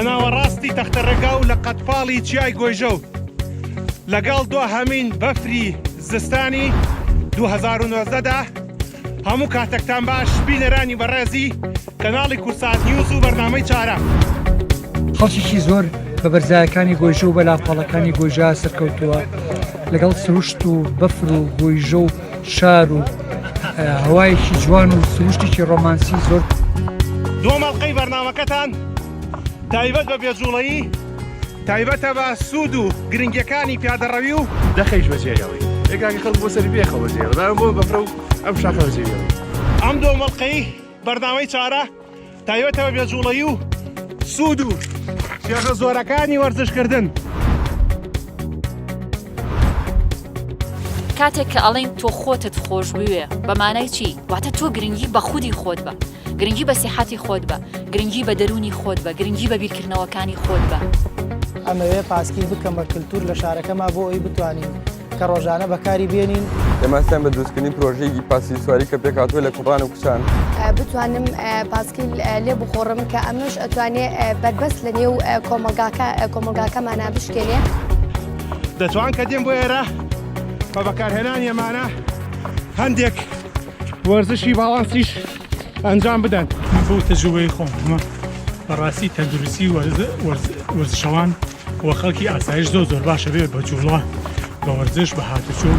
ناوەڕاستی تەختەڕێگا و لە قەتپاڵی چیای گۆیژە و لەگەڵ دو هەمین بەفری زستانی 2019دا هەموو کاتێکتان باش بینەرانی بەڕێزی کەناڵی کورسات نیوز و بەرنامەی چارە. خەڵکیشی زۆر بە بەرزایەکانی گۆیژە و بەلاپاڵەکانی گۆیژە سەرکەوتووە لەگەڵ سروشت و بەفر و گۆیژە و شار و هەوایەکی جوان و سروشتێکی ڕۆمانسی زۆر. دووەمەڵقەی بەرنامەکەتان تایبەت بە بێجوڵەیی تایبەتە بە سوود و گرنگیەکانی پیادەڕەوی و دەخەیش بەجێیەوەی یەکاکی خەڵک بۆ سەری بێخە بەجێ بۆ بەفرە و ئەم شاخە بەجێیەوەی. ئەم دووەمەڵقەی بەرنامەی چارە تایبەتە بە بێجوڵەیی و سوود و شێخە زۆرەکانی وەرزشکردن. کاتێک کە ئەڵێن تۆ خۆتت خۆش بوێ بەمانای چی؟ واتە تۆ گرنگی بە خودی خۆت بە، گرنگی بە سیحەتی خۆت بە، گرنگی بە دەرونی خۆت بە، گرنگی بە بیرکردنەوەکانی خۆت بە. ئەمەوێ پاسکی بکەم بە کللتور لە شارەکەما بۆ ئەوی بتوانین کە ڕۆژانە بەکاری بێنین. دەماستان بە دروستکردنی پرۆژەیەکی پاسی سواری کە پێکهاتووە لە کوڕان و کوچان بتوانم پاسکیل لێ بخۆڕم کە ئەمەش ئەتوانێ بربەست لە نێو کۆمەلگاکەمانە بشکێنێ. دەتوان کە دێم بۆ ئێرە بە بەکارهێنانی ئەمانە هەندێک وەرزشی باڵانسیش ئەنجام بدەن. بۆ تەجروبەی خۆم بەڕاستی تەندروستی وەرزشەوان و خەڵکی ئاسایش زۆر باشە بێت بە جوڵە بە وەرزش بە هاتوچۆ